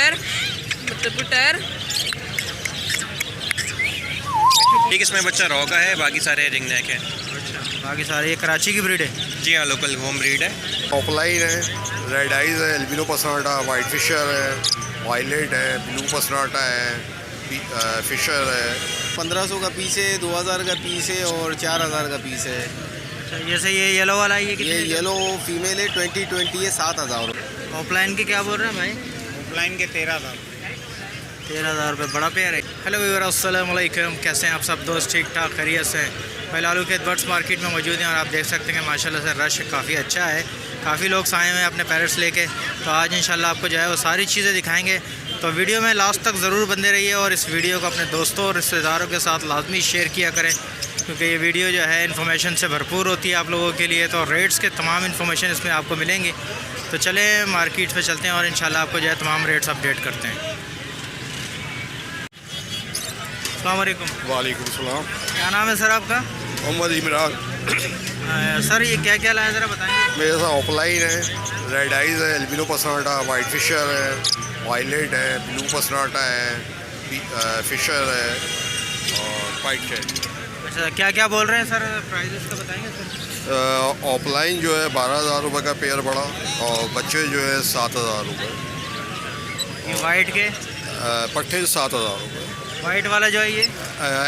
Tyre, मतलब tyre. एक इसमें बच्चा रॉ का है, बाकी सारे रिंग नेक है। अच्छा, बाकी सारे ये कराची की ब्रीड है? जी हाँ, लोकल होम ब्रीड है। ऑफलाइन है, रेड आइज है, एल्बिनो पसनाटा, वाइट फिशर है, वायलेट है, ब्लू पसनाटा है, फिशर है। 1500 का पीस है, 2000 का पीस है और 4000 का पीस है। अच्छा, जैसे ये येलो वाला है, ये येलो फीमेल है, 2020 है, 7000। ऑफलाइन के क्या बोल रहे हैं भाई? ऑफलाइन के 13,000। 13,000 रुपये, बड़ा पेयर है। हेलो व्यूअर्स, अस्सलाम वालेकुम, कैसे हैं आप सब दोस्त? ठीक ठाक खैरियत से हैं? मैं लालू के बर्ड्स मार्केट में मौजूद हैं और आप देख सकते हैं कि माशाल्लाह से रश काफ़ी अच्छा है, काफ़ी लोग आए हुए हैं अपने पैरट्स लेके। तो आज इंशाल्लाह आपको जो है वो सारी चीज़ें दिखाएंगे, तो वीडियो में लास्ट तक ज़रूर बंदे रहिए और इस वीडियो को अपने दोस्तों और रिश्तेदारों के साथ लाजमी शेयर किया करें, क्योंकि ये वीडियो जो है इन्फॉर्मेशन से भरपूर होती है आप लोगों के लिए। तो रेट्स के तमाम इन्फॉर्मेशन इसमें आपको मिलेंगी। तो चले मार्केट पे चलते हैं और इंशाल्लाह आपको जो है तमाम रेट्स अपडेट करते हैं। अस्सलाम वालेकुम। वालेकुम सलाम। क्या नाम है सर आपका? मोहम्मद इमरान। सर ये क्या क्या लाया ज़रा बताएंगे। मेरे साथ ऑफलाइन है, रेड आइज है, एल्बिनो पसनाटा, वाइट फिशर है, वायलेट है, ब्लू पसनाटा है, फिशर है और वाइट है। अच्छा, क्या क्या बोल रहे हैं सर? प्राइस का बताएंगे सर। ऑफलाइन जो है 12,000 रुपये का पेयर पड़ा और बच्चे जो है 7,000 रुपये। ये वाइट के पट्टे 7,000 रुपये। वाइट वाला जो है ये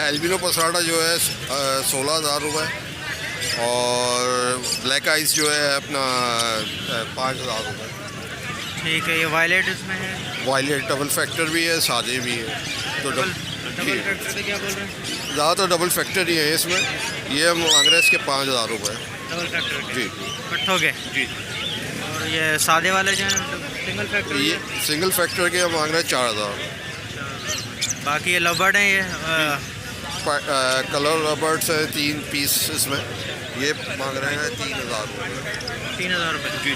एल्बिनो पसनाटा जो है 16,000 रुपये और ब्लैक आइस जो है अपना 5,000 रुपये। ठीक है। ये वायलेट इसमें है? वायलेट डबल फैक्टर भी है, सादे भी है। तो डबल फैक्टर पे क्या बोल रहे हैं? ज़्यादातर डबल फैक्टर ही है इसमें। ये हम मांग रहे हैं इसके 5,000 रुपये। डबल फैक्टर के जी पट्ठों के? जी। और ये सादे वाले जो हैं सिंगल फैक्टर? ये सिंगल फैक्टर के हम मांग रहे हैं 4,000। बाकी ये लवबर्ड हैं, ये कलर रबर्ड्स है 3 पीस इसमें, ये मांग रहे हैं 3,000 रुपये। 3,000 रुपये? जी।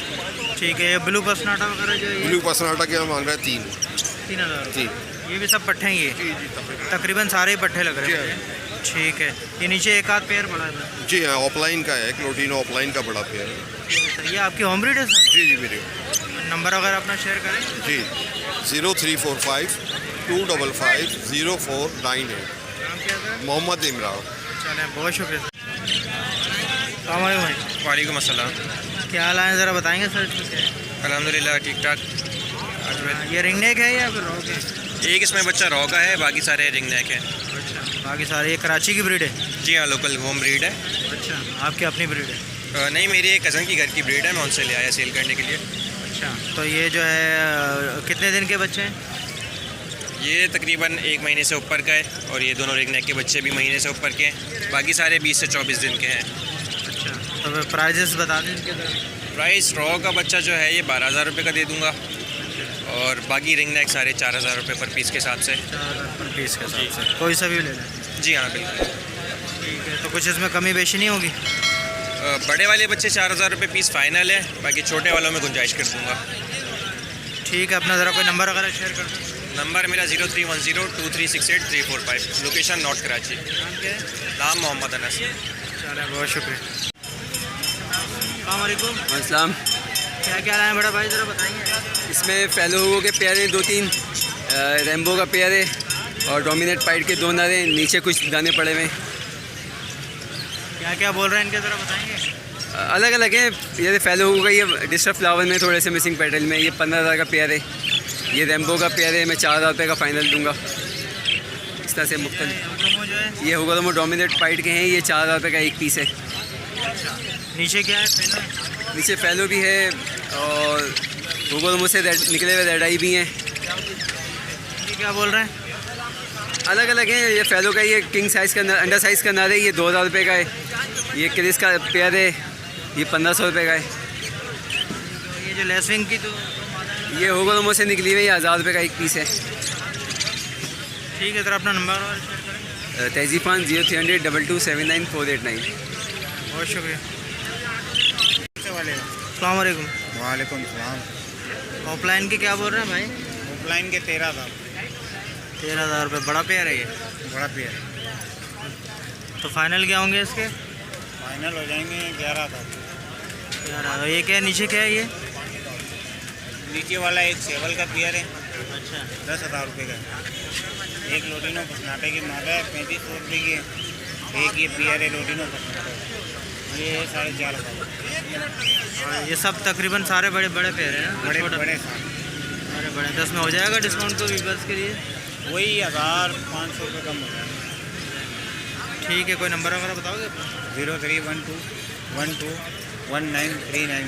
ठीक है। ये ब्लू पसनाटा वगैरह जो है ब्लू पसनाटा के हम मांग रहे हैं 3,000 जी। ये भी सब पट्ठे हैं ये? जी जी तकरीबन सारे ही पट्ठे लग रहे जी हैं। ठीक है। ये नीचे एक आध पेयर बड़ा है? जी हाँ, ऑफलाइन का है, क्लोटिनो ऑफलाइन का बड़ा पेयर है। ये आपकी होम ब्रीड है सर? जी जी मेरे नंबर वगैरह अपना शेयर करें। जी 0345 255 0498। नाम क्या सर? मोहम्मद इमरान। चलें, बहुत शुक्रिया सर। अस्सलाम वालेकुम भाई। वालेकुम अस्सलाम। क्या हाल है ज़रा बताएंगे सर इसमें क्या है? अल्हम्दुलिल्लाह ठीक ठाक। ये रिंग नेक है या फिर रॉक है? एक इसमें बच्चा रॉ का है, बाकी सारे रिंग नेक है। अच्छा, बाकी सारे ये कराची की ब्रीड है? जी हाँ, लोकल होम ब्रीड है। अच्छा, आपकी अपनी ब्रीड है? नहीं, मेरी एक कज़न की घर की ब्रीड है, मैं उनसे ले आया सेल करने के लिए। अच्छा, तो ये जो है कितने दिन के बच्चे हैं? ये तकरीबन 1 महीने से ऊपर का है और ये दोनों रिंग नेक के बच्चे भी महीने से ऊपर के हैं। बाकी सारे 20 से 24 दिन के हैं। अच्छा, तो फिर प्राइजेस बता दें इनके सर। प्राइस रॉ का बच्चा जो है ये 12,000 रुपये का दे दूँगा और बाकी रिंग नेक सारे 4,000 रुपये पर पीस के हिसाब से। 4,000 पर पीस के हिसाब से कोई सा भी ले लें? जी हाँ बिल्कुल। ठीक है। तो कुछ इसमें कमी बेशी नहीं होगी? बड़े वाले बच्चे 4,000 रुपये पीस फाइनल है, बाकी छोटे वालों में गुंजाइश कर दूँगा। ठीक है। अपना ज़रा कोई नंबर वगैरह शेयर कर दें। नंबर मेरा 03102368 लोकेशन नॉर्थ कराची। नाम क्या है? नाम मोहम्मद अनस। चलें, बहुत शुक्रिया। अस्सलाम वालेकुम। अस्सलाम। क्या क्या लाए बड़ा भाई, ज़रा बताएंगे। इसमें फेलो के पेयर हैं 2-3, रेम्बो का पेयर है और डोमिनेट पाइट के 2 नर हैं। नीचे कुछ दाने पड़े हुए हैं। क्या क्या बोल रहे हैं इनके, ज़रा बताएंगे। अलग अलग है। ये फेलो का ये डिस्टर्ब फ्लावर में थोड़े से मिसिंग पेटल में, ये 15,000 का पेयर है। ये रेम्बो का पेयर है, मैं 4,000 रुपये का फाइनल दूंगा। इस तरह से मुख्तलिफ। ये होगा तो वो डोमिनेट पाइट के हैं, ये 4,000 रुपये का एक पीस है। अच्छा, नीचे क्या है? नीचे फेलो भी है और होगा तो मुझसे निकले हुए रेड आई भी हैं। ये क्या बोल रहे हैं? अलग अलग हैं। ये फेलो का ये किंग साइज़ का अंडर साइज़ का नर है, ये 2,000 रुपये का है। ये क्रिस का पेयर है, ये 1,500 रुपये का है। ये जो लेसविंग की तो ये होगा तो मुझसे निकली हुई 1,000 रुपये का एक पीस है। ठीक है सर, अपना नंबर और शेयर करें। तहजीफान 0300 2279 489। बहुत शुक्रिया। अस्सलाम वालेकुम। वालेकुम सलाम। ऑफलाइन के क्या बोल रहे हैं भाई? ऑफलाइन के 13,000। 13,000 रुपये, बड़ा पेयर है ये? बड़ा पेयर। तो फाइनल क्या होंगे इसके? फाइनल हो जाएंगे 11,000। यार ये क्या है, नीचे क्या है ये? नीचे वाला एक सेवल का पेयर है अच्छा 10,000 रुपये का है। एक लोटिनो पसनाटे की मादा है 3500 रुपये की है। एक ये पियर है लोटिनो पसनाटा, ये है 4,500। और ये सब तकरीबन सारे बड़े बड़े पेयर हैं ना? बड़े छोटा- बड़े बड़े बड़े 10 में हो जाएगा डिस्काउंट तो वीवर्स के लिए? वही 1,500 रुपये कम हो जाएगा। ठीक है, कोई नंबर वगैरह बताओगे? 0312121939।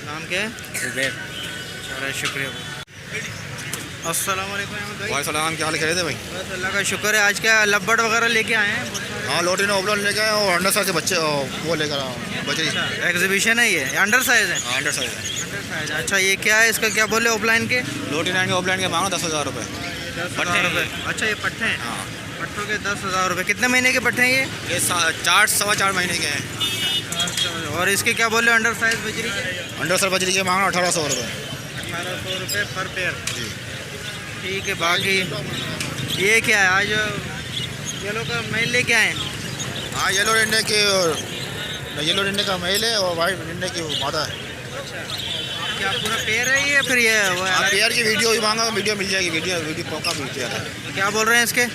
नाम क्या है? जुबैर। चलो शुक्रिया। अस्सलाम वालेकुम अहमद भाई। वालेकुम, क्या हाल है भाई? बस अल्लाह का शुक्र है। आज क्या लब्बड़ वगैरह लेके आए हैं? बहुत सारे। हाँ, लोटिनो ओबलॉन लेके आए और अंडर साइज के बच्चे वो लेकर आए बजरी। अच्छा, एग्जीबिशन है ये? अंडर साइज है? हाँ, अंडर साइज है। Under size. अच्छा, ये क्या है? इसका क्या बोले ऑफलाइन के? लोटिनो के ओबलॉन के मांगो 10,000 रुपये। 10,000 रुपये। अच्छा, ये पट्टे हैं? हाँ, पट्टों के 10,000 रुपये। कितने महीने के पट्टे हैं ये? ये 4 महीने के हैं। और इसके क्या बोले अंडर साइज बजरी के? अंडर साइज बजरी के मांगो 1,800 रुपये। 1,800 रुपये पर पेयर। जी। ठीक है। बाकी ये क्या है? आज येलो का मेल लेके आए हैं? हाँ, येलो रिंडे का मेल है और वाइट रिंडे की मादा है। क्या पूरा पेयर है ये फिर ये वो हाँ, अलग? पेयर की वीडियो भी मांगा, वीडियो मिल जाएगी। वीडियो पक्का मिल जाएगा। क्या बोल रहे हैं इसके?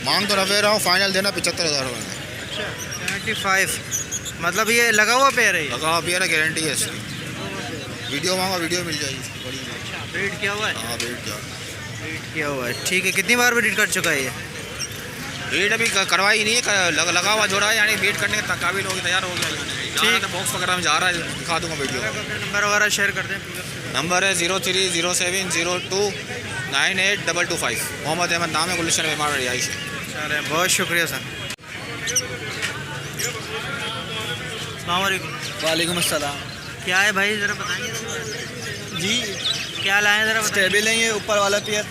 मांग तो 90 रहा हूँ, फाइनल देना 75,000 रुपये में। अच्छा, 75। मतलब ये लगा हुआ पेयर है ये? लगा पेयर है, गारंटी है इसकी। वीडियो मांगा, वीडियो मिल जाएगी बड़ी। अच्छा, ब्रीड किया हुआ है? हाँ, वेट क्या ब्रीड किया हुआ है। ठीक है। कितनी बार ब्रीड कर चुका है ये? वेट अभी करवाई नहीं है, लगा हुआ जोड़ा है, यानी वेट करने के काबिल हो गया, तैयार हो गया। ठीक है, बॉक्स वगैरह में जा रहा है, दिखा दूंगा वीडियो। अपना नंबर वगैरह शेयर कर दें। नंबर है 0307029825। मोहम्मद अहमद नाम है, गुलशन मेहमान रिहाइश है। चले, बहुत शुक्रिया सर। अस्सलाम वालेकुम। वालेकुम अस्सलाम। क्या है भाई, ज़रा बताएंगे? जी, क्या लाए हैं ज़रा बताएं। स्टेबल है ये ऊपर वाला पेयर,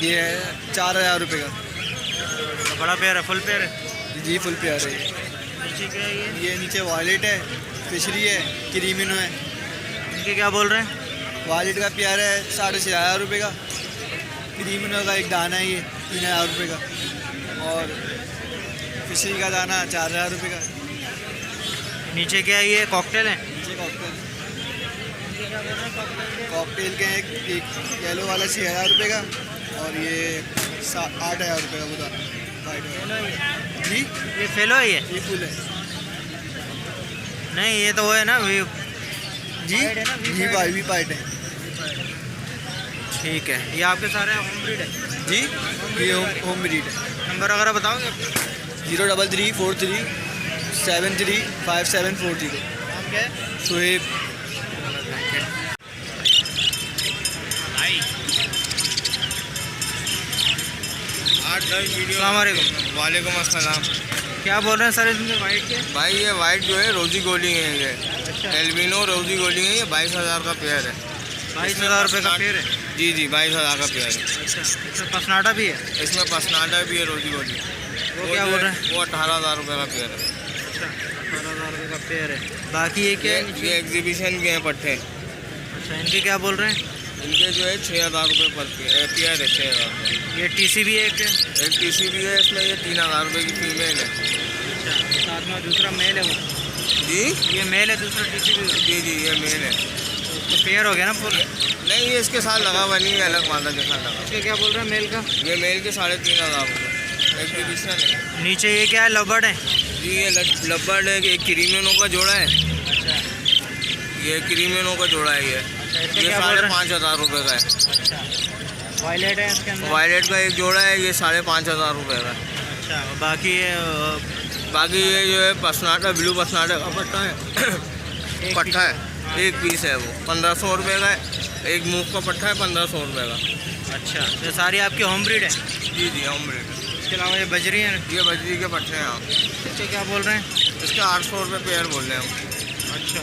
ये है 4,000 रुपये का। बड़ा पेयर है? फुल पेयर है? जी, फुल पेयर है ये। नीचे क्या है ये? ये नीचे वॉलेट है, फिशरी है, क्रीमिनो है। इनके क्या बोल रहे हैं? वॉलेट का पेयर है 6,500 रुपये का। क्रीमिनो का एक दाना है ये 3,000 रुपये का। और फिशरी का दाना 4,000 रुपये का। नीचे क्या है ये? कॉकटेल है? नीचे कॉकटेल के एक येलो वाला 6,000 रुपये का और ये 8,000 रुपये का वो दाना वाइट। जी, ये फेलो है ये? ये फुल है। नहीं, ये तो वो है ना जी, जी भाई भी पाइट है। ठीक है। ये आपके सारे होम ब्रीड है? जी, ये होम ब्रीड है। नंबर वगैरह बताओगे? 03343 735740। नाम क्या है? सुहेब। अस्सलाम वालेकुम। वालेकुम अस्सलाम। क्या बोल रहे हैं सर इसमें वाइट के? भाई ये वाइट जो है रोजी गोल्डिंग है, ये अच्छा, एल्बिनो रोजी गोल्डिंग है, ये 22,000 का पेयर है। 22,000 रुपये का पेयर है? जी जी, 22,000 का पेयर है। अच्छा, इसमें पसनाटा भी है? इसमें पसनाटा भी है रोजी गोल्डिंग। वो क्या बोल रहे हैं? वो 18,000 रुपये का पेयर है। अच्छा, 18,000 रुपये का पेयर है। बाकी ये क्या है ये नीचे? एग्जीबिशन के हैं पट्टे। अच्छा, इनके क्या बोल रहे हैं? इनके जो है 6,000 रुपये पर पेयर है। 6,000। ये टीसी भी है एक? एक टीसी भी है इसमें, ये 3,000 रुपये की फीमेल है। अच्छा, साथ में दूसरा मेल है वो? जी ये मेल है, दूसरा टीसी भी है? जी जी, ये मेल है। तो पेयर हो गया ना फुल? नहीं, ये इसके साथ लगा हुआ नहीं है, अलग मादा के साथ लगा। इसके क्या बोल रहे हैं मेल का? ये मेल के 3,500 रुपये एग्जीबिशन है। नीचे ये क्या है? लबड़ है? जी, ये लब्बर्ड है, एक क्रीमिनो का जोड़ा है। अच्छा, ये क्रीमिनो का जोड़ा है। ये इसके ये क्या बोल रहे हैं? 5,500 रुपये का है। अच्छा, वायलेट है इसके अंदर? वायलेट का एक जोड़ा है, ये 5,500 रुपये का है। अच्छा, बाकी ये बाकी ये जो है पसनाटा, ब्लू पसनाटा का पट्टा है, पट्टा है, एक पीस है वो 1,500 रुपये का है। एक मूव का पट्टा है 1,500 रुपये का। अच्छा, ये सारी आपकी होम ब्रीड है? जी जी, होम ब्रीड। इसके अलावा ये बजरी है? ये बजरी के पट्टे हैं आप। इसके क्या बोल रहे हैं? इसके 800 रुपये पेयर बोल रहे हैं हम। अच्छा,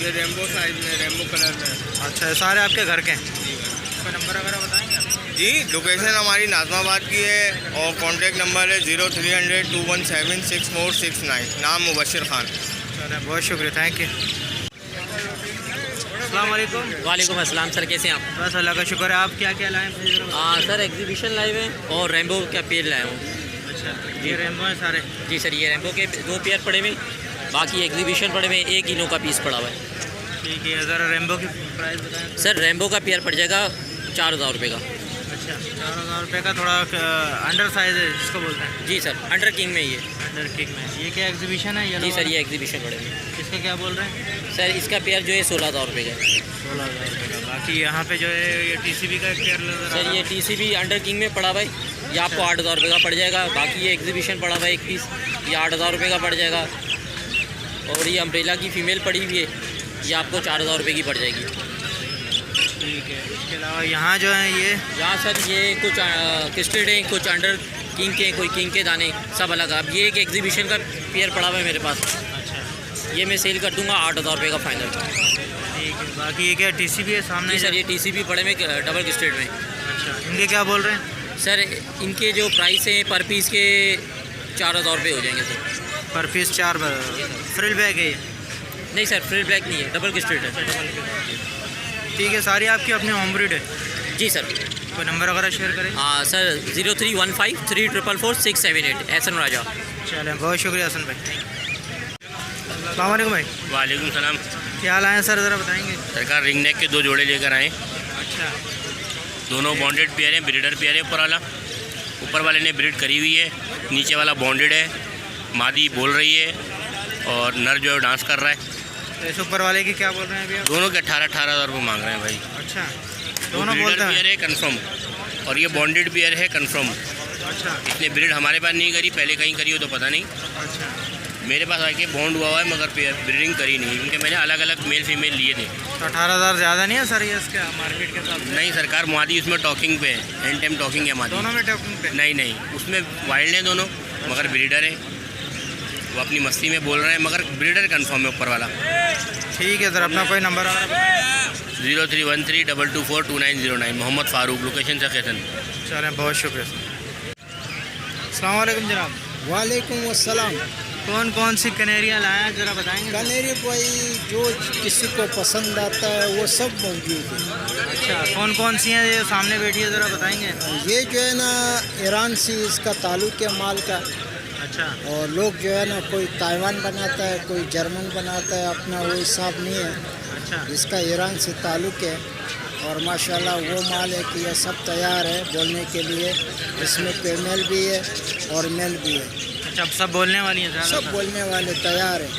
ये रेम्बो साइज में, रेम्बो कलर में है। अच्छा, ये सारे आपके घर के हैं? कोई नंबर वगैरह बताएंगे आप? जी, लोकेशन हमारी नाज़माबाद की है और कॉन्टैक्ट नंबर है 0300 217 6469। नाम मुबशिर खान। चलो, बहुत शुक्रिया, थैंक यू। अस्सलाम वालेकुम। वालेकुम अस्सलाम सर, कैसे हैं आप? बस अल्लाह का शुक्र है। आप क्या क्या लाए हैं? हाँ सर, एग्जीबिशन लाइव है और रेम्बो का पेयर लाया हूँ। अच्छा, ये रेमबो है सारे? जी सर, ये रेम्बो के 2 पेयर पड़े हुए, बाकी एग्जीबिशन पड़े हुए 1 किलो का पीस पड़ा हुआ है। ठीक है, ज़रा रेमबो की प्राइस बताएं। सर रेम्बो का पेयर पड़ जाएगा 4,000 रुपये का। अच्छा, 4,000 रुपये का। थोड़ा अंडर साइज़ है जिसको बोलते हैं। जी सर, अंडर किंग में ये। अंडर किंग में ये क्या एग्जीबिशन है? जी सर, ये एग्जीबिशन पड़ेगा। इसका क्या बोल रहे हैं? सर इसका पेयर जो है 16,000 रुपये का है। 16,000 रुपये का। बाकी यहाँ पे जो है ये TCB का एक पेयर नजर आ सर रहा ये है। TCB अंडर किंग में पड़ा भाई, ये आपको 8,000 रुपये का पड़ जाएगा। बाकी ये एग्जीबिशन पड़ा भाई एक पीस, ये 8,000 रुपये का पड़ जाएगा। और ये अम्ब्रेला की फ़ीमेल पड़ी हुई है, ये आपको 4,000 रुपये की पड़ जाएगी। ठीक है। इसके अलावा यहाँ जो है ये यहाँ सर ये कुछ क्रिस्टेड हैं, कुछ अंडर किंग के, कोई किंग के दाने, सब अलग। अब ये एक एग्जीबिशन का पेयर पड़ा हुआ है मेरे पास। अच्छा, ये मैं सेल कर दूंगा 8,000 रुपये का फाइनल। ठीक है। बाकी ये क्या TCB है सामने? जी सर, ये TCB पड़े में डबल क्रिस्टेड में। अच्छा, इनके क्या बोल रहे हैं? सर इनके जो प्राइस हैं पर पीस के 4,000 रुपये हो जाएंगे सर। पर पीस 4 फ्रिल बैग है ये? नहीं सर, फ्री ब्लैक नहीं है, डबल क्रिस्टेड है। ठीक है। सारी आपकी अपनी होम ब्रीड है? जी सर। कोई नंबर वगैरह शेयर करें? हाँ सर, 0315 3444 678 एहसन राजा। चलें, बहुत शुक्रिया हसन भाई। अस्सलाम वालेकुम भाई। वालेकुम सलाम। क्या हाल है सर, ज़रा बताएंगे? सरकार रिंग नेक के 2 जोड़े लेकर आए। अच्छा, दोनों बॉन्डेड पेयर हैं, ब्रीडर पेयर है। ऊपर वाले ने ब्रीड करी हुई है, नीचे वाला बॉन्डेड है। मादी बोल रही है और नर जो है डांस कर रहा है। तो इस ऊपर वाले की क्या बोल रहे हैं अभी आप? दोनों के 18,000 रुपये मांग रहे हैं भाई। अच्छा, दोनों बोलते पेयर हैं? है कन्फर्म, और ये बॉन्डेड पेयर है कन्फर्म। अच्छा इसने ब्रीड हमारे पास नहीं करी, पहले कहीं करी हो तो पता नहीं। अच्छा। मेरे पास आके बॉन्ड हुआ है मगर ब्रीडिंग करी नहीं, क्योंकि मैंने अलग अलग मेल फीमेल लिए थे। तो 18,000 ज़्यादा नहीं है सर ये इसका मार्केट के हिसाब से? नहीं सरकार, मादी उसमें टॉकिंग पे है, एंड टाइम टॉकिंग है मादी। दोनों में टॉकिंग पे? नहीं, उसमें वाइल्ड हैं दोनों, मगर ब्रीडर है। वो अपनी मस्ती में बोल रहे हैं, मगर ब्रीडर कन्फर्म है ऊपर वाला। ठीक है सर, अपना कोई नंबर और? 0313 224 2909, मोहम्मद फारूक, लोकेशन सकेसन। चलें, बहुत शुक्रिया सर। अस्सलाम वालेकुम जनाब। वालेकुम अस्सलाम। कौन कौन सी कनेरियाँ लाए हैं ज़रा बताएंगे? कनेरी भाई जो किसी को पसंद आता है वो सब मौजूद है। अच्छा, कौन कौन सी हैं ये सामने बैठी है, ज़रा बताएंगे? ये जो है ना ईरान से इसका ताल्लुक है माल का। अच्छा। और लोग जो है ना कोई ताइवान बनाता है, कोई जर्मन बनाता है, अपना वो हिसाब नहीं है। अच्छा। इसका ईरान से ताल्लुक है और माशाल्लाह वो माल है कि ये सब तैयार है बोलने के लिए। इसमें फीमेल भी है और मेल भी है। अच्छा, अब सब बोलने वाली हैं? सब बोलने वाले तैयार है।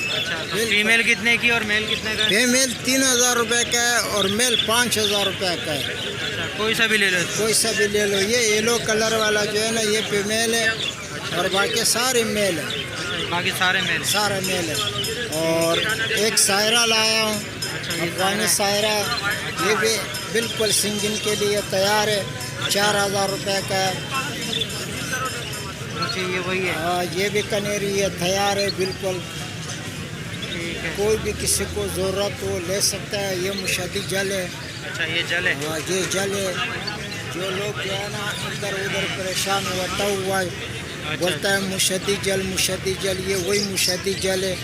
अच्छा, तो फीमेल कितने की और मेल कितने का? फीमेल 3,000 रुपये का है और मेल 5,000 रुपये का है। अच्छा, कोई सा भी ले लो? कोई सा भी ले लो। ये येलो कलर वाला जो है ना ये फीमेल है और बाकी सारे मेल है। बाकी सारे मेल? सारे मेल है। और एक सायरा लाया हूँ, अफगानी सायरा, ये भी बिल्कुल सिंगिंग के लिए तैयार है, 4,000 रुपये का है। अच्छा, ये वही है? हाँ, ये भी कनेरी है, तैयार है बिल्कुल। ठीक है। कोई भी किसी को ज़रूरत हो ले सकता है। ये मुशद्दी जल है। अच्छा, ये जल है? हाँ, ये जल है। जो लोग जो है ना इधर उधर परेशान होता हुआ बोलता है मुशद्दी जल, ये वही मुशद्दी जल है।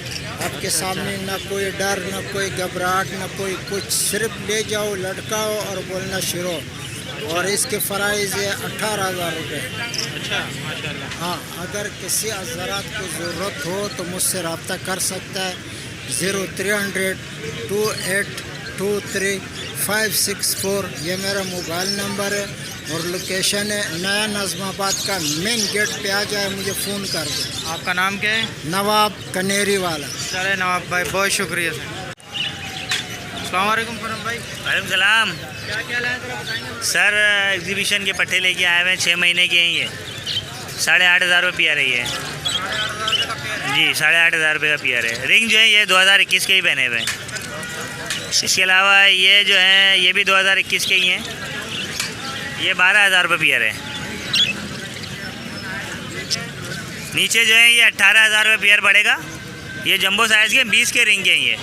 आपके सामने ना कोई डर, ना कोई घबराहट, ना कोई कुछ, सिर्फ ले जाओ, लटकाओ और बोलना शुरू। और इसके फ़राइज़ है 18,000 रुपये। अच्छा, माशाल्लाह। हाँ, अगर किसी हज़रात को ज़रूरत हो तो मुझसे रब्ता कर सकता है। 0300 2823 564 ये मेरा मोबाइल नंबर है और लोकेशन है नया नज़माबाद का मेन गेट पे आ जाए, मुझे फ़ोन कर दे। आपका नाम क्या है? नवाब कनेरी वाला। चले नवाब भाई, बहुत शुक्रिया सर। अस्सलाम वालेकुम फरम भाई। वालेकुम सलाम। क्या क्या लाए ज़रा बताएंगे? सर एग्जीबिशन के पट्टे लेके आए हुए हैं, 6 महीने के हैं ये। 8,500 रुपये पियर है ये जी, 8,500 रुपये का पियर है। रिंग जो है ये 2021 के ही पहने हुए हैं। इसके अलावा ये जो है ये भी 2021 के ही हैं। ये 12,000 रुपये पियर है। नीचे जो है ये 18,000 रुपये पियर पड़ेगा। ये जंबो साइज़ के 20 के रिंग के हैं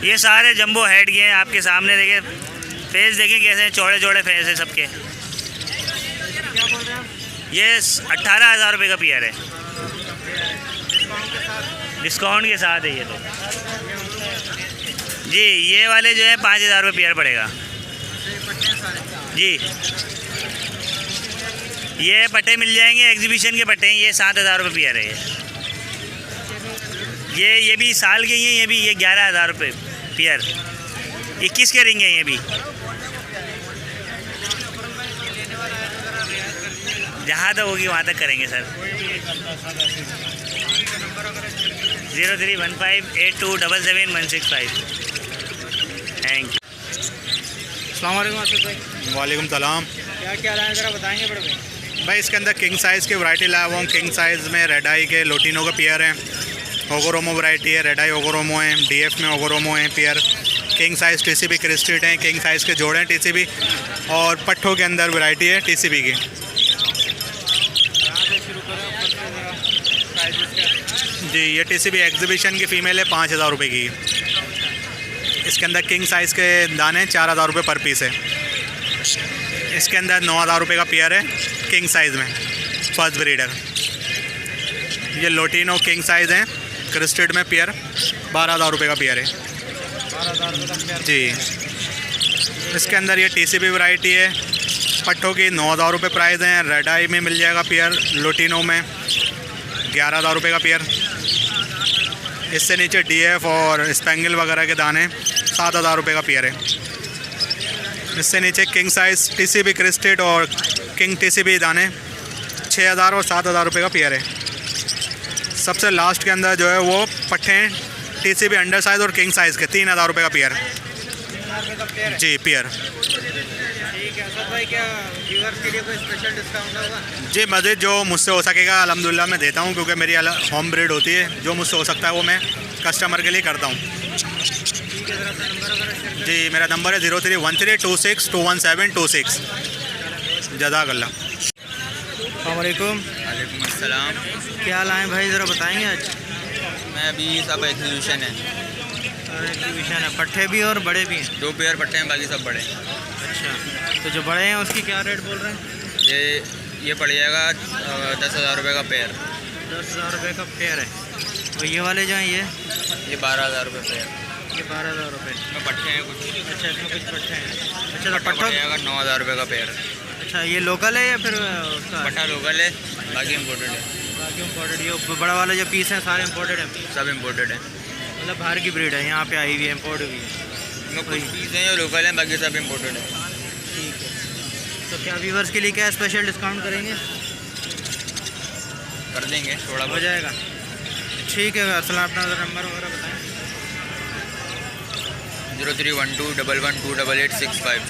ये सारे जंबो हेड के हैं। आपके सामने देखिए, फेस देखिए कैसे चौड़े चौड़े फेस है सबके। ये 18,000 रुपये का पियर है, डिस्काउंट के साथ है ये तो जी। ये वाले जो है 5,000 रुपये पियर पड़ेगा जी। ये पट्टे मिल जाएंगे, एग्जीबिशन के पट्टे हैं। ये 7,000 रुपये पियर है ये भी साल के ही हैं। ये 11,000 रुपये पियर। 21 के रिंग है ये भी। जहाँ तक होगी वहाँ तक करेंगे सर। 031582777165। Thank you. अस्सलाम वालेकुम आसिफ भाई। वालेकुम सलाम। क्या क्या लाए ज़रा बताएंगे बड़े भाई? भाई इसके अंदर किंग साइज़ की वैरायटी लाया हुआ हूँ। किंग साइज़ में रेड आई के लोटिनो के पेयर हैं, ओगोरोमो वैरायटी है, रेड आई ओगोरोमो हैं, डीएफ में ओगोरोमो हैं pair, king size TCB crested हैं, किंग साइज़ के जोड़े हैं टीसीबी, और पट्ठों के अंदर वैरायटी है टीसीबी की। जी ये टीसीबी एग्जीबिशन की फ़ीमेल है, 5000 रुपये की। इसके अंदर किंग साइज़ के दाने 4000 रुपये पर पीस है। इसके अंदर 9000 रुपये का पेयर है किंग साइज़ में, फर्स्ट ब्रीडर। ये लोटिनो किंग साइज़ हैं क्रिस्टेड में पेयर, 12000 रुपये का पेयर है। 12,000 रुपये का पेयर। जी इसके अंदर ये टीसीबी वैरायटी है, पट्ठों की 9000 रुपये प्राइस हैं। रेड आई में मिल जाएगा पेयर, लोटिनो में 11000 रुपये का पेयर। इससे नीचे डीएफ और स्पेंगल वगैरह के दाने 7000 रुपये का पेयर है। इससे नीचे किंग साइज़ टीसीबी क्रिस्टेड और किंग टीसीबी दाने 6000 और 7000 रुपये का पेयर है। सबसे लास्ट के अंदर जो है वो पट्ठे हैं टीसीबी अंडर साइज़ और किंग साइज़ के 3000 रुपये का पेयर। 3000 रुपये का पेयर है। जी पेयर। ठीक है आसिफ भाई, क्या व्यूअर्स के लिए कोई स्पेशल डिस्काउंट होगा? जी मज़ीद जो मुझसे हो सकेगा अल्हम्दुलिल्लाह मैं देता हूँ, क्योंकि मेरी होम ब्रीड होती है। जो मुझसे हो सकता है वो मैं कस्टमर के लिए करता हूँ। जी मेरा नंबर है 031326211726। जज़ाकल्लाह। अस्सलामुअलैकुम। वालेकुम अस्सलाम। क्या लाएँ भाई ज़रा बताएंगे आज? मैं अभी सब एग्जीबिशन है, एग्जीबिशन है, पट्ठे भी और बड़े भी हैं। 2 पेयर पट्टे हैं, बाकी सब बड़े। अच्छा, तो जो बड़े हैं उसकी क्या रेट बोल रहे हैं? ये पड़ जाएगा 10,000 रुपये का पेयर। 10,000 रुपये का पेयर है। और ये वाले जो हैं ये 12,000 रुपये पेयर। ये 12,000 रुपये। इसमें पट्टे हैं कुछ। अच्छा इसमें कुछ पट्टे हैं। अच्छा तो पड़ पट्ठा, जाएगा 9,000 रुपये का पेयर। अच्छा ये लोकल है या फिर उसका? पट्टा लोकल है, बाकी इम्पोर्टेड है। बाकी इम्पोर्टेड। ये बड़ा वाला जो पीस है सारे इम्पोर्टेड हैं, सब इम्पोर्टेड है। मतलब बाहर की ब्रीड है, यहाँ पे आई हुई है, इम्पोर्ट हुई है। इनमें कुछ पीस हैं जो लोकल हैं, बाकी सब इम्पोर्टेड है। ठीक है, तो क्या व्यूवर्स के लिए क्या स्पेशल डिस्काउंट करेंगे? कर देंगे थोड़ा हो बहुत। जाएगा। ठीक है, असला अपना नंबर वगैरह बताएं। 0312112885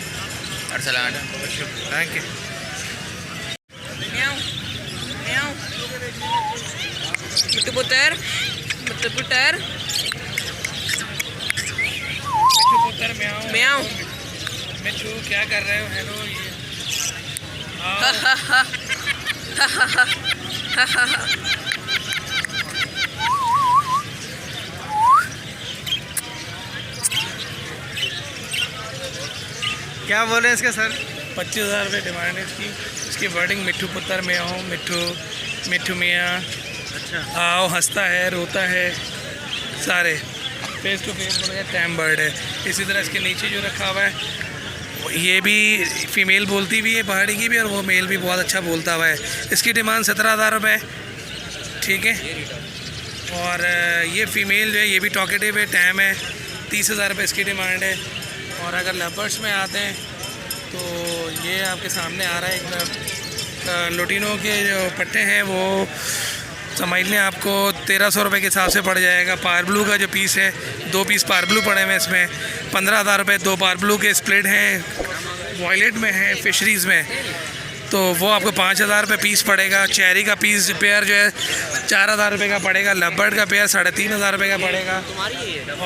अरसलान। Thank you. मिट्टू पुत्र, मिट्टू पुत्र, म्याऊ। मिट्टू क्या कर रहे हो? हेलो क्या बोल रहे हैं इसके सर? 25,000 रुपये डिमांड है इसकी। इसकी वर्डिंग मिट्टू पुत्र में आओ, मिट्टू मियाँ। अच्छा, आओ, हंसता है, रोता है, सारे फेस टू फेस बोला जाए, टैम बर्ड है। इसी तरह इसके नीचे जो रखा हुआ है ये भी फ़ीमेल बोलती भी है पहाड़ी की भी, और वो मेल भी बहुत अच्छा बोलता हुआ है। इसकी डिमांड 17,000 रुपये, ठीक है। और ये फ़ीमेल जो है ये भी टॉकेटिव है, टैम है, 30,000 रुपये इसकी डिमांड है। और अगर लवर्स में आते हैं तो ये आपके सामने आ रहा है एक लोटिनो के जो पट्टे हैं वो समझ लें आपको 1300 रुपये के हिसाब से पड़ जाएगा। पार ब्लू का जो पीस है, 2 पीस पार ब्लू पड़े हुए इसमें 15,000 रुपये। 2 पार ब्लू के स्प्लिट हैं, वॉयलेट में है, फिशरीज़ में, तो वो आपको 5,000 रुपये पीस पड़ेगा। चेरी का पीस पेयर जो है 4,000 रुपये का पड़ेगा। लबर्ड का पेयर 3,500 रुपये का पड़ेगा।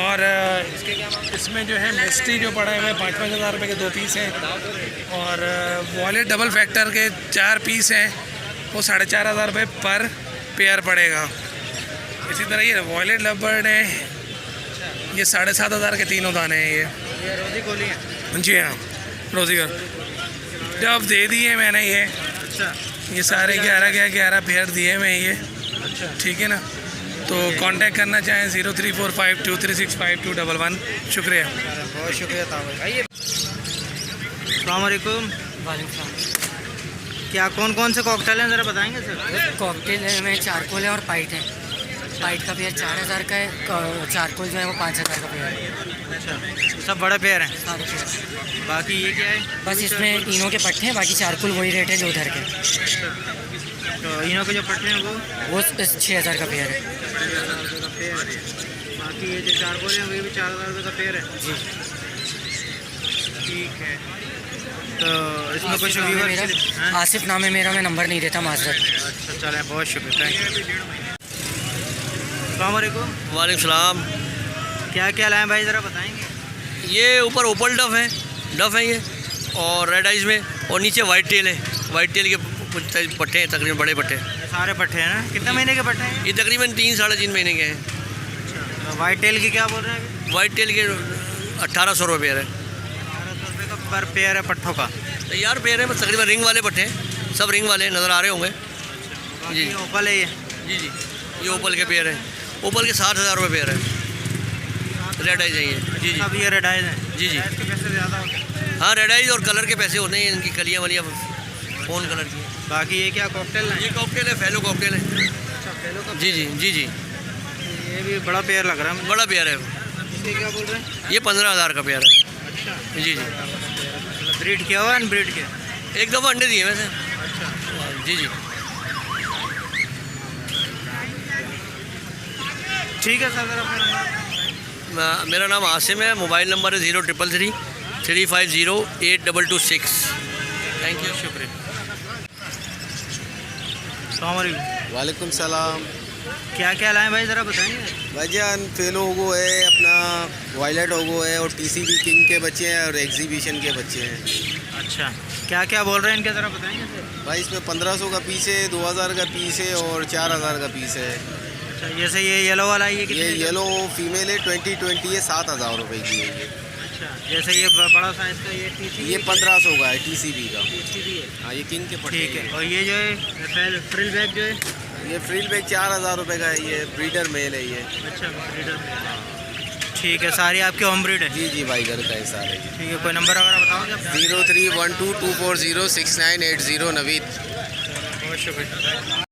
और इसमें जो है मिस्टी जो पड़ा है 5,000 रुपये के 2 पीस हैं। और वॉलेट डबल फैक्टर के 4 पीस हैं, वो 4,500 रुपये पर पेयर पड़ेगा। इसी तरह ये वॉयलेट लबर्ड है, ये 7,500 के तीनों दाने हैं। ये रोजी गोली है। जी हाँ, रोजी का जब दे दिए मैंने ये। अच्छा, ये सारे 11 पेयर दिए मैं ये। अच्छा, ठीक है ना। तो कांटेक्ट करना चाहें 034523652111। शुक्रिया, बहुत शुक्रिया था भाई। अस्सलाम वालेकुम। क्या कौन कौन से कॉकटेल हैं ज़रा बताएंगे सर? कॉकटेल है में चारकोल है और पाइट है। वाइट का पेयर 4000 का है, चारकोल जो है वो 5000 का पेयर है। अच्छा, सब बड़े पेयर हैं। सारे पेयर बाकी ये क्या है? बस इसमें इनों के पट्टे हैं, बाकी चारकोल वही रेट है जो उधर के। तो इनों के जो पट्टे हैं वो 6000 का पेयर है। 6000 रुपये का पेयर है। बाकी ये जो चारकोल है वो भी 4000 रुपये का पेयर है। जी ठीक है। तो इसमें कुछ व्यूअर आसिफ नाम है मेरा, मैं नंबर नहीं देता माजरत। अच्छा चलें, बहुत शुक्रिया, थैंक यू। अस्सलाम वालेकुम। वालेकुम सलाम। क्या क्या लाएँ भाई, ज़रा बताएंगे? ये ऊपर ओपल डफ है ये, और रेड आइज में, और नीचे वाइट टेल है। वाइट टेल के कुछ पट्टे हैं, तकरीबन बड़े पट्टे। ये सारे पट्टे हैं ना? कितने महीने के पट्टे हैं? ये तकरीबन 3 साढ़े 3 महीने के हैं। तो वाइट टेल की क्या बोल रहे हैं? वाइट टेल के 1800 रुपये पेयर है। 1800 रुपये का पर पेयर है पट्ठों का। तैयार पेयर है, बस तकरीबन रिंग वाले पट्टे हैं, सब रिंग वाले नज़र आ रहे होंगे। जी ओपल है ये? जी जी, ये ओपल के पेयर है। ओपल के 7000 रुपये पेयर है। रेड आइज है ये। जी जी, अब ये रेड आइज हैं। जी जी, इसके पैसे ज़्यादा होते हैं। हाँ रेड आइज और कलर के पैसे होते हैं, इनकी कलियाँ वलियाँ फ़ोन कलर की। बाकी ये क्या कॉकटेल है? ये कॉकटेल है, फैलो कॉकटेल है। अच्छा, फेलो का। जी जी जी जी, ये भी बड़ा पेयर लग रहा है मुझे। बड़ा पेयर है। इसके क्या बोल रहे हैं? ये 15000 का पेयर है। अच्छा, जी जी, ब्रीड किया हुआ है अनब्रीड किया? एक दफ़ा अंडे दिए वैसे। अच्छा, जी जी, ठीक है सर, अपना नंबर। मेरा नाम आसिम है, मोबाइल नंबर है 0333 350 8226। थैंक यू, शुक्रिया। अस्सलाम वालेकुम। वालेकुम सलाम। क्या क्या लाएँ भाई, ज़रा बताएंगे? भाईजान फेलो होगो है, अपना वायलेट होगो है, और टीसीबी किंग के बच्चे हैं और एग्जीबिशन के बच्चे हैं। अच्छा, क्या क्या बोल रहे हैं इनके, ज़रा बताएंगे सर? भाई इसमें 1500 का पीस है, 2000 का पीस है और 4000 का पीस है। अच्छा, जैसे ये येलो वाला है, ये ये कितने? येलो फीमेल है, 2020 है, 7000 रुपये की है ये। अच्छा, जैसे ये बड़ा साइज़ का ये TCB ये 1500 का है टीसीबी का। TCB है। हाँ, ये किंग के पट्टे ठीक है। हैं। और ये जो है फ्रिल बैग जो है? ये फ्रील बैग 4000 रुपये का है, ये ब्रीडर मेल है ये। अच्छा, ब्रीडर में। ठीक है, सारी आपकी होम ब्रीड है? जी जी भाई, घर का है सारे। ठीक है, कोई नंबर वगैरह बताओगे अपना? 0312 240 6980 नवीद। बहुत शुक्रिया।